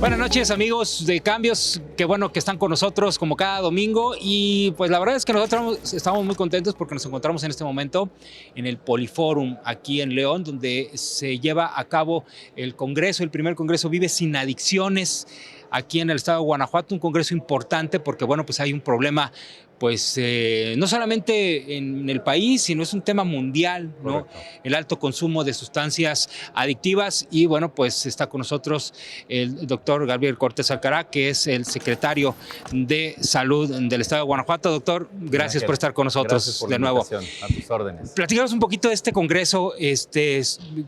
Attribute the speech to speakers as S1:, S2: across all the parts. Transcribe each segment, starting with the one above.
S1: Buenas noches, amigos de Cambios, qué bueno que están con nosotros como cada domingo, y pues la verdad es que nosotros estamos muy contentos porque nos encontramos en este momento en el Poliforum aquí en León, donde se lleva a cabo el congreso, el primer congreso Vive sin Adicciones aquí en el estado de Guanajuato, un congreso importante porque bueno, pues hay un problema pues no solamente en el país, sino es un tema mundial, ¿no?
S2: Correcto.
S1: El alto consumo de sustancias adictivas. Y bueno, pues está con nosotros el doctor Gabriel Cortés Alcará, que es el secretario de Salud del estado de Guanajuato. Doctor, gracias por estar con nosotros
S2: Gracias por
S1: de
S2: la
S1: nuevo.
S2: invitación. A tus órdenes.
S1: Platícanos un poquito de este congreso,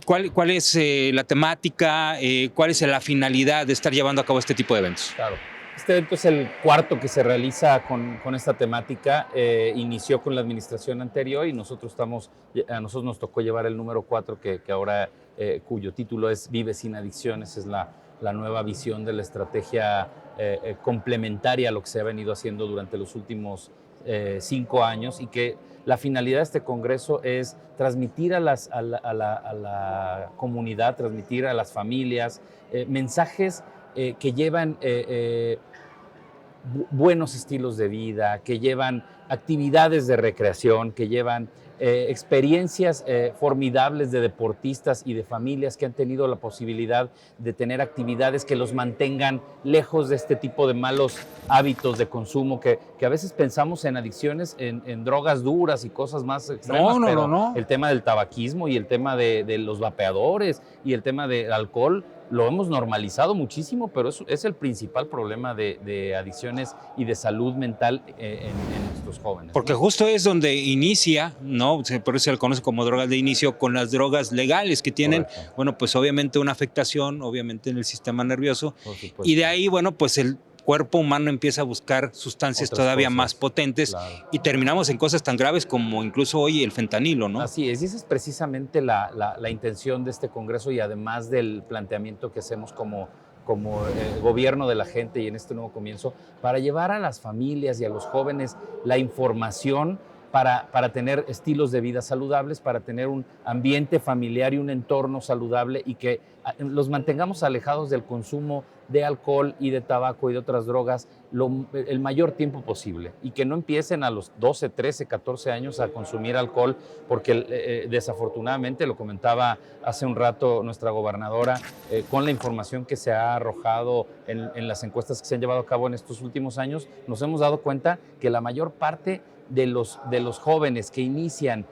S1: cuál es la temática, cuál es la finalidad de estar llevando a cabo este tipo de eventos.
S2: Claro. Este evento es el cuarto que se realiza con esta temática. Inició con la administración anterior y a nosotros nos tocó llevar el número 4, que ahora, cuyo título es Vive sin Adicciones. Es la nueva visión de la estrategia complementaria a lo que se ha venido haciendo durante los últimos 5 años, y que la finalidad de este congreso es transmitir a la comunidad, transmitir a las familias mensajes que llevan buenos estilos de vida, que llevan actividades de recreación, que llevan experiencias formidables de deportistas y de familias que han tenido la posibilidad de tener actividades que los mantengan lejos de este tipo de malos hábitos de consumo, que a veces pensamos en adicciones, en drogas duras y cosas más extremas,
S1: No.
S2: el tema del tabaquismo y el tema de los vapeadores y el tema del alcohol lo hemos normalizado muchísimo, pero es el principal problema de adicciones y de salud mental en nuestros jóvenes.
S1: Porque
S2: ¿no?
S1: justo es donde inicia, ¿no? Por eso se le conoce como drogas de inicio, con las drogas legales que tienen,
S2: Correcto.
S1: bueno, pues obviamente una afectación, obviamente en el sistema nervioso,
S2: Por supuesto.
S1: y de ahí, bueno, pues el cuerpo humano empieza a buscar sustancias
S2: Otras
S1: todavía
S2: cosas,
S1: más potentes,
S2: claro.
S1: y terminamos en cosas tan graves como incluso hoy el fentanilo, ¿no?
S2: Así es, y esa es precisamente la intención de este congreso, y además del planteamiento que hacemos como gobierno de la gente y en este nuevo comienzo, para llevar a las familias y a los jóvenes la información para tener estilos de vida saludables, para tener un ambiente familiar y un entorno saludable, y que los mantengamos alejados del consumo de alcohol y de tabaco y de otras drogas el mayor tiempo posible, y que no empiecen a los 12, 13, 14 años a consumir alcohol, porque desafortunadamente, lo comentaba hace un rato nuestra gobernadora, con la información que se ha arrojado en las encuestas que se han llevado a cabo en estos últimos años, nos hemos dado cuenta que la mayor parte de los jóvenes que inician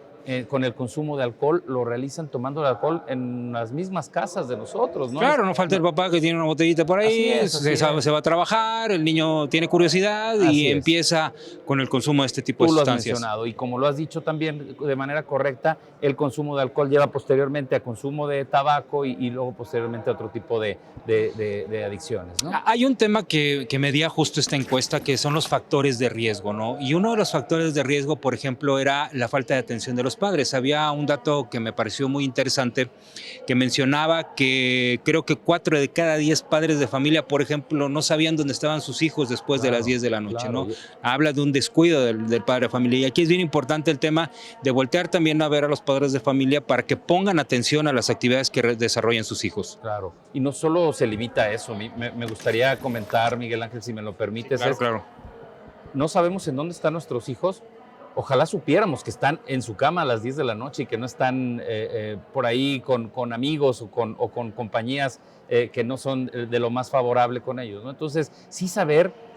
S2: con el consumo de alcohol lo realizan tomando el alcohol en las mismas casas de nosotros, ¿no?
S1: Claro, no falta el papá que tiene una botellita por ahí, se va a trabajar, el niño tiene curiosidad y empieza con el consumo de este tipo de
S2: Tú lo has
S1: sustancias.
S2: mencionado, y como lo has dicho también de manera correcta, el consumo de alcohol lleva posteriormente a consumo de tabaco y luego posteriormente a otro tipo de adicciones, ¿no?
S1: Hay un tema que medía justo esta encuesta, que son los factores de riesgo, ¿no? Y uno de los factores de riesgo, por ejemplo, era la falta de atención de los padres. Había un dato que me pareció muy interesante, que mencionaba que creo que 4 de cada 10 padres de familia, por ejemplo, no sabían dónde estaban sus hijos después de las 10 de la noche,
S2: claro.
S1: ¿no? Habla de un descuido del padre de familia. Y aquí es bien importante el tema de voltear también a ver a los padres de familia para que pongan atención a las actividades que desarrollan sus hijos.
S2: Claro. Y no solo se limita a eso. Me gustaría comentar, Miguel Ángel, si me lo permites.
S1: Sí, claro.
S2: No sabemos en dónde están nuestros hijos. Ojalá supiéramos que están en su cama a las 10 de la noche y que no están por ahí con amigos o con compañías que no son de lo más favorable con ellos, ¿no? Entonces, sí saber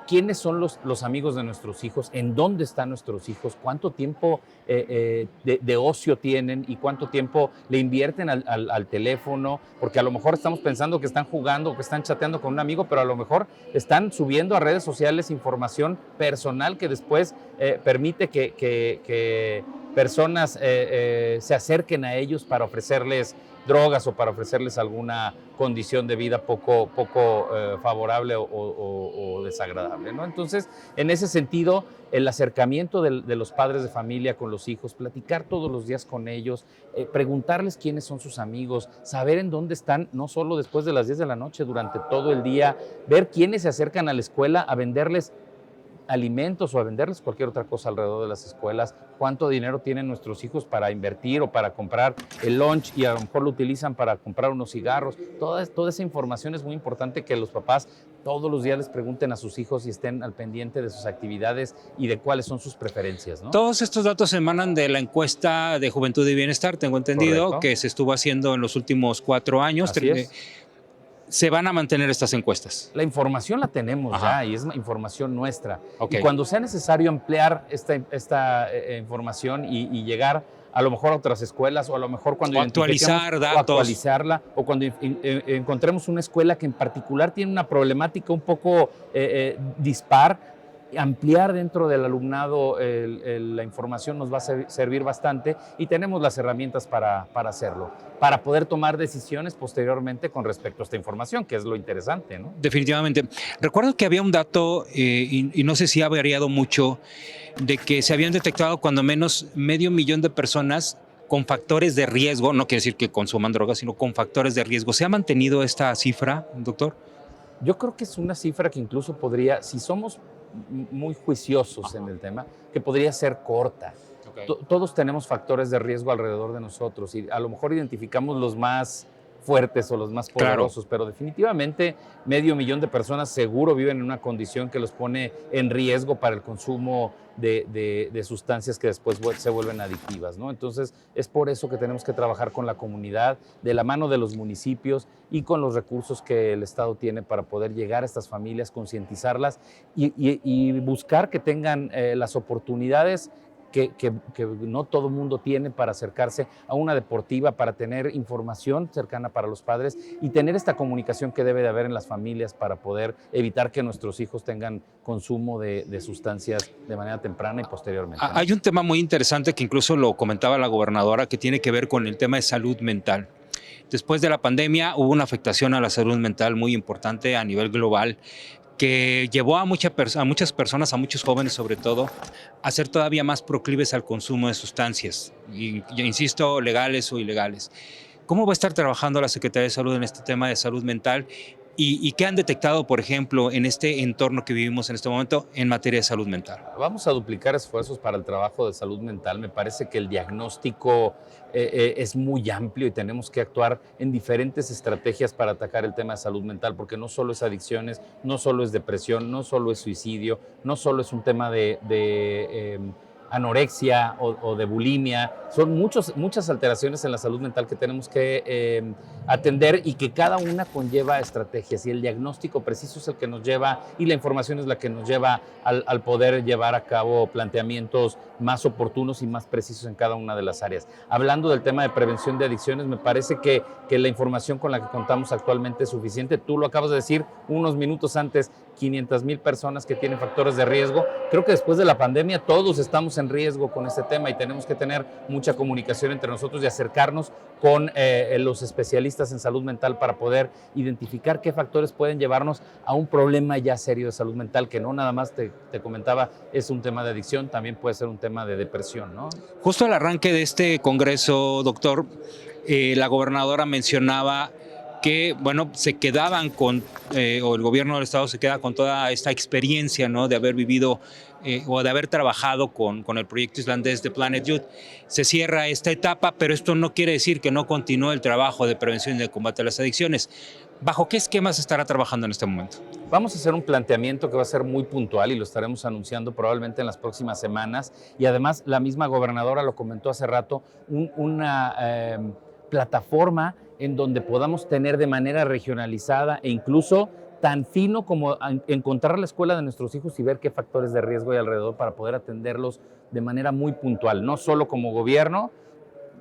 S2: quiénes son los amigos de nuestros hijos, en dónde están nuestros hijos, cuánto tiempo de ocio tienen y cuánto tiempo le invierten al teléfono, porque a lo mejor estamos pensando que están jugando o que están chateando con un amigo, pero a lo mejor están subiendo a redes sociales información personal que después permite que personas se acerquen a ellos para ofrecerles drogas o para ofrecerles alguna condición de vida poco favorable o desagradable, ¿no? Entonces, en ese sentido, el acercamiento de los padres de familia con los hijos, platicar todos los días con ellos, preguntarles quiénes son sus amigos, saber en dónde están, no solo después de las 10 de la noche, durante todo el día, ver quiénes se acercan a la escuela a venderles alimentos o a venderles cualquier otra cosa alrededor de las escuelas, cuánto dinero tienen nuestros hijos para invertir o para comprar el lunch y a lo mejor lo utilizan para comprar unos cigarros. Toda esa información es muy importante que los papás todos los días les pregunten a sus hijos y estén al pendiente de sus actividades y de cuáles son sus preferencias, ¿no?
S1: Todos estos datos emanan de la encuesta de Juventud y Bienestar, tengo entendido,
S2: Correcto.
S1: que se estuvo haciendo en los últimos 4 años.
S2: Así es.
S1: Se van a mantener estas encuestas.
S2: La información la tenemos
S1: Ajá.
S2: ya y es información nuestra.
S1: Ok.
S2: Y cuando sea necesario ampliar esta información y llegar a lo mejor a otras escuelas o a lo mejor cuando
S1: O actualizar
S2: identifiquemos
S1: datos.
S2: o actualizarla o cuando encontremos una escuela que en particular tiene una problemática un poco dispar, ampliar dentro del alumnado la información nos va a servir bastante y tenemos las herramientas para hacerlo, para poder tomar decisiones posteriormente con respecto a esta información, que es lo interesante, ¿no?
S1: Definitivamente. Recuerdo que había un dato, y no sé si ha variado mucho, de que se habían detectado cuando menos 500,000 de personas con factores de riesgo, no quiere decir que consuman drogas, sino con factores de riesgo. ¿Se ha mantenido esta cifra, doctor?
S2: Yo creo que es una cifra que incluso podría, si somos muy juiciosos en el tema, que podría ser corta.
S1: Okay.
S2: Todos tenemos factores de riesgo alrededor de nosotros y a lo mejor identificamos los más fuertes o los más poderosos, pero definitivamente 500,000 de personas seguro viven en una condición que los pone en riesgo para el consumo de sustancias que después se vuelven adictivas, ¿no? Entonces, es por eso que tenemos que trabajar con la comunidad, de la mano de los municipios y con los recursos que el Estado tiene para poder llegar a estas familias, concientizarlas y buscar que tengan las oportunidades que no todo el mundo tiene para acercarse a una deportiva, para tener información cercana para los padres y tener esta comunicación que debe de haber en las familias para poder evitar que nuestros hijos tengan consumo de sustancias de manera temprana y posteriormente, ¿no?
S1: Hay un tema muy interesante que incluso lo comentaba la gobernadora, que tiene que ver con el tema de salud mental. Después de la pandemia hubo una afectación a la salud mental muy importante a nivel global, que llevó a muchas personas, a muchos jóvenes sobre todo, a ser todavía más proclives al consumo de sustancias, y, yo insisto, legales o ilegales. ¿Cómo va a estar trabajando la Secretaría de Salud en este tema de salud mental? ¿Y qué han detectado, por ejemplo, en este entorno que vivimos en este momento en materia de salud mental?
S2: Vamos a duplicar esfuerzos para el trabajo de salud mental. Me parece que el diagnóstico es muy amplio y tenemos que actuar en diferentes estrategias para atacar el tema de salud mental, porque no solo es adicciones, no solo es depresión, no solo es suicidio, no solo es un tema de anorexia o de bulimia. Son muchas alteraciones en la salud mental que tenemos que atender y que cada una conlleva estrategias y el diagnóstico preciso es el que nos lleva y la información es la que nos lleva al poder llevar a cabo planteamientos más oportunos y más precisos en cada una de las áreas. Hablando del tema de prevención de adicciones, me parece que la información con la que contamos actualmente es suficiente. Tú lo acabas de decir unos minutos antes, 500,000 personas que tienen factores de riesgo. Creo que después de la pandemia todos estamos en riesgo con este tema y tenemos que tener mucha comunicación entre nosotros y acercarnos con los especialistas en salud mental para poder identificar qué factores pueden llevarnos a un problema ya serio de salud mental, que no nada más te comentaba es un tema de adicción, también puede ser un tema de depresión, ¿no?
S1: Justo al arranque de este congreso, doctor, la gobernadora mencionaba que, bueno, se quedaban con, o el gobierno del estado se queda con toda esta experiencia, ¿no?, de haber vivido o de haber trabajado con el proyecto islandés de Planet Youth. Se cierra esta etapa, pero esto no quiere decir que no continúe el trabajo de prevención y de combate a las adicciones. ¿Bajo qué esquemas estará trabajando en este momento?
S2: Vamos a hacer un planteamiento que va a ser muy puntual y lo estaremos anunciando probablemente en las próximas semanas. Y además la misma gobernadora lo comentó hace rato, una plataforma en donde podamos tener de manera regionalizada e incluso tan fino como encontrar la escuela de nuestros hijos y ver qué factores de riesgo hay alrededor para poder atenderlos de manera muy puntual, no solo como gobierno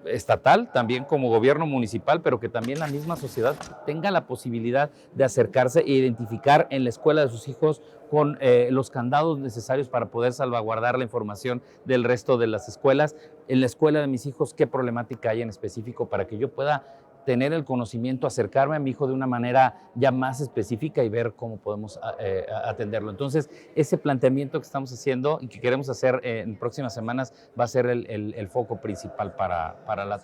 S2: estatal, también como gobierno municipal, pero que también la misma sociedad tenga la posibilidad de acercarse e identificar en la escuela de sus hijos con los candados necesarios para poder salvaguardar la información del resto de las escuelas. En la escuela de mis hijos, qué problemática hay en específico para que yo pueda tener el conocimiento, acercarme a mi hijo de una manera ya más específica y ver cómo podemos atenderlo. Entonces, ese planteamiento que estamos haciendo y que queremos hacer en próximas semanas va a ser el foco principal para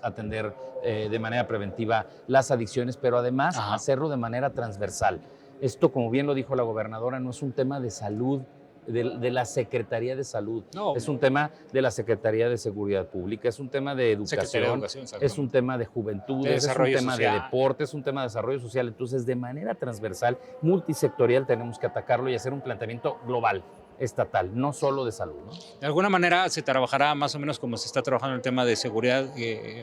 S2: atender de manera preventiva las adicciones, pero además hacerlo de manera transversal. Esto, como bien lo dijo la gobernadora, no es un tema de salud de la Secretaría de Salud,
S1: No,
S2: es un tema de la Secretaría de Seguridad Pública, es un tema de
S1: Secretaría de
S2: educación,
S1: Educación,
S2: es un tema de juventud,
S1: de
S2: es un
S1: desarrollo
S2: tema
S1: social,
S2: de deporte, es un tema de desarrollo social. Entonces, de manera transversal, multisectorial, tenemos que atacarlo y hacer un planteamiento global, estatal, no solo de salud, ¿no?
S1: De alguna manera se trabajará más o menos como se está trabajando el tema de seguridad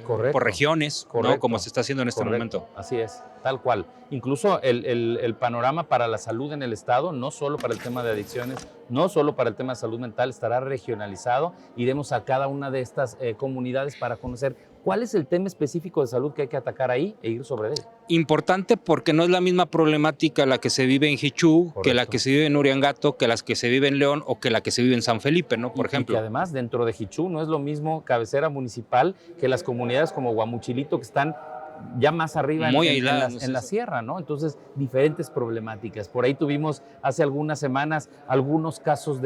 S2: Correcto,
S1: por regiones,
S2: correcto,
S1: ¿no? Como se está haciendo en este
S2: correcto,
S1: momento.
S2: así es, tal cual. Incluso el panorama para la salud en el Estado, no solo para el tema de adicciones, no solo para el tema de salud mental, estará regionalizado. Iremos a cada una de estas comunidades para conocer cuál es el tema específico de salud que hay que atacar ahí e ir sobre él.
S1: Importante porque no es la misma problemática la que se vive en Jichú,
S2: Correcto.
S1: que la que se vive en Uriangato, que las que se vive en León o que la que se vive en San Felipe, ¿no? Por
S2: Y
S1: ejemplo.
S2: que además dentro de Jichú no es lo mismo cabecera municipal que las comunidades como Guamuchilito, que están ya más arriba
S1: Muy aisladas,
S2: en la sierra, ¿no? Entonces, diferentes problemáticas. Por ahí tuvimos hace algunas semanas algunos casos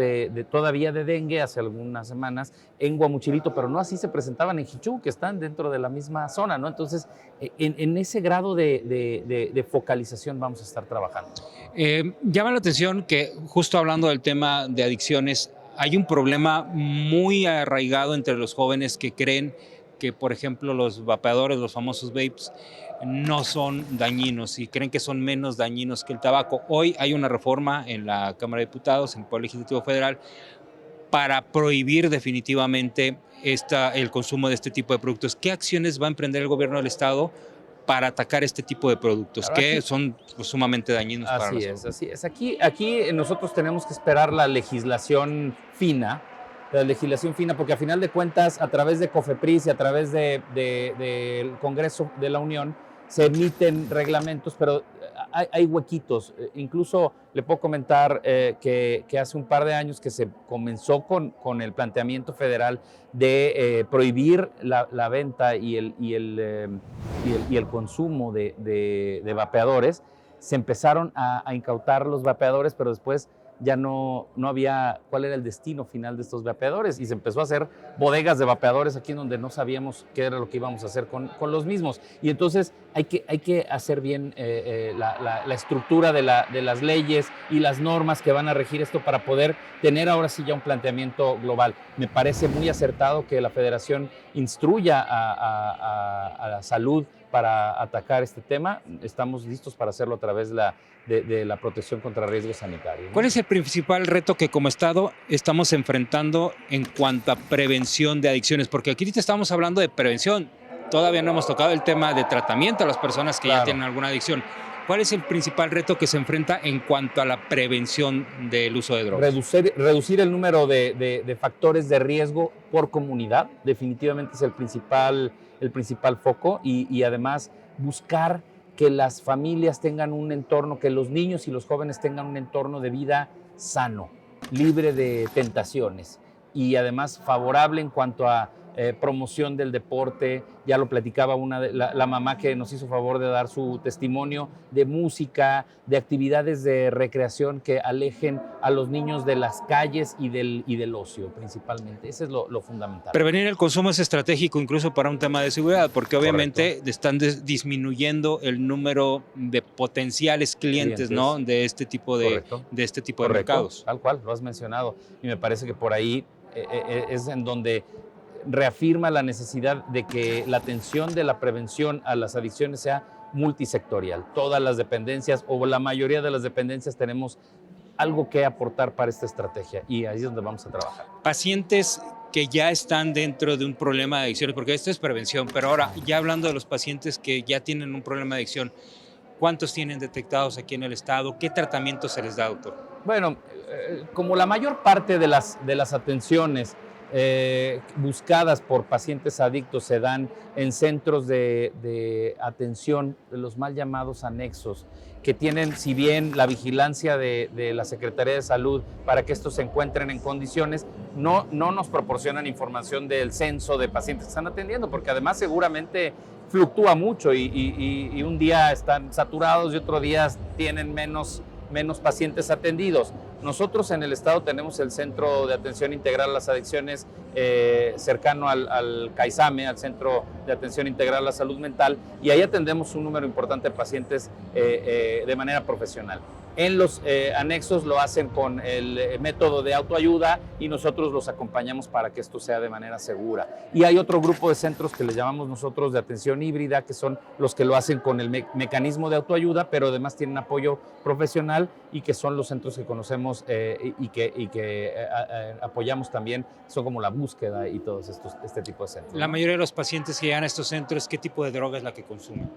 S2: todavía de dengue, hace algunas semanas en Guamuchilito, pero no así se presentaban en Jichú, que están dentro de la misma zona, ¿no? Entonces, en ese grado de focalización vamos a estar trabajando.
S1: Llama la atención que justo hablando del tema de adicciones, hay un problema muy arraigado entre los jóvenes que creen que, por ejemplo, los vapeadores, los famosos vapes, no son dañinos y creen que son menos dañinos que el tabaco. Hoy hay una reforma en la Cámara de Diputados, en el Poder Legislativo Federal, para prohibir definitivamente el consumo de este tipo de productos. ¿Qué acciones va a emprender el gobierno del Estado para atacar este tipo de productos que son sumamente dañinos para la salud?
S2: Así es. Aquí nosotros tenemos que esperar la legislación fina, porque a final de cuentas, a través de COFEPRIS y a través del Congreso de la Unión, se emiten reglamentos, pero hay huequitos. Incluso le puedo comentar que hace un par de años que se comenzó con el planteamiento federal de prohibir la venta y el consumo de vapeadores. Se empezaron a incautar los vapeadores, pero después ya no había cuál era el destino final de estos vapeadores y se empezó a hacer bodegas de vapeadores aquí en donde no sabíamos qué era lo que íbamos a hacer con los mismos. Y entonces hay que hacer bien la estructura de las leyes y las normas que van a regir esto para poder tener ahora sí ya un planteamiento global. Me parece muy acertado que la Federación instruya a la salud para atacar este tema. Estamos listos para hacerlo a través de la protección contra riesgos sanitarios, ¿no?
S1: ¿Cuál es el principal reto que como Estado estamos enfrentando en cuanto a prevención de adicciones? Porque aquí estamos hablando de prevención, todavía no hemos tocado el tema de tratamiento a las personas que ya tienen alguna adicción. ¿Cuál es el principal reto que se enfrenta en cuanto a la prevención del uso de drogas?
S2: Reducir el número de factores de riesgo por comunidad, definitivamente es el principal foco y además buscar que las familias tengan un entorno, que los niños y los jóvenes tengan un entorno de vida sano, libre de tentaciones y además favorable en cuanto a promoción del deporte. Ya lo platicaba la mamá que nos hizo favor de dar su testimonio, de música, de actividades de recreación que alejen a los niños de las calles y del ocio principalmente. Ese es lo fundamental.
S1: Prevenir el consumo es estratégico incluso para un tema de seguridad, porque obviamente están disminuyendo el número de potenciales clientes, ¿no? de este tipo de mercados.
S2: Tal cual, lo has mencionado. Y me parece que por ahí es en donde reafirma la necesidad de que la atención de la prevención a las adicciones sea multisectorial. Todas las dependencias o la mayoría de las dependencias tenemos algo que aportar para esta estrategia y ahí es donde vamos a trabajar.
S1: Pacientes que ya están dentro de un problema de adicciones, porque esto es prevención, pero ahora ya hablando de los pacientes que ya tienen un problema de adicción, ¿cuántos tienen detectados aquí en el estado? ¿Qué tratamiento se les da, doctor?
S2: Bueno, como la mayor parte de las atenciones buscadas por pacientes adictos se dan en centros de atención, de los mal llamados anexos, que tienen, si bien la vigilancia de la Secretaría de Salud para que estos se encuentren en condiciones, no nos proporcionan información del censo de pacientes que están atendiendo, porque además seguramente fluctúa mucho y un día están saturados y otro día tienen menos pacientes atendidos. Nosotros en el estado tenemos el Centro de Atención Integral a las Adicciones cercano al CAISAME, al Centro de Atención Integral a la Salud Mental, y ahí atendemos un número importante de pacientes de manera profesional. En los anexos lo hacen con el método de autoayuda y nosotros los acompañamos para que esto sea de manera segura. Y hay otro grupo de centros que les llamamos nosotros de atención híbrida, que son los que lo hacen con el mecanismo de autoayuda, pero además tienen apoyo profesional y que son los centros que conocemos y que apoyamos también, son como la búsqueda y todos este tipo de centros.
S1: La mayoría de los pacientes que llegan a estos centros, ¿qué tipo de droga es la que consumen?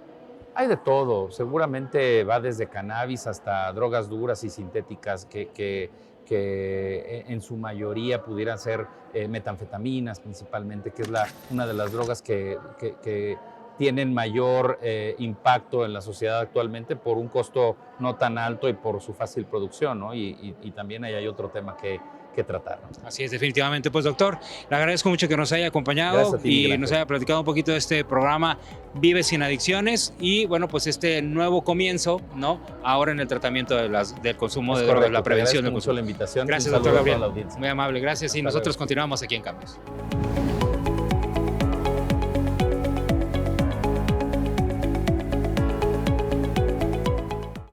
S2: Hay de todo, seguramente va desde cannabis hasta drogas duras y sintéticas que en su mayoría pudieran ser metanfetaminas principalmente, que es una de las drogas que tienen mayor impacto en la sociedad actualmente por un costo no tan alto y por su fácil producción, ¿no? Y también ahí hay otro tema que tratar, ¿no?
S1: Así es, definitivamente. Pues doctor, le agradezco mucho que nos haya acompañado y nos haya platicado un poquito de este programa Vive Sin Adicciones y bueno, pues este nuevo comienzo, ¿no? Ahora en el tratamiento del consumo de drogas, la prevención del consumo.
S2: La invitación.
S1: Gracias, doctor Gabriel. Muy amable, gracias. Y nosotros continuamos aquí en Cambios.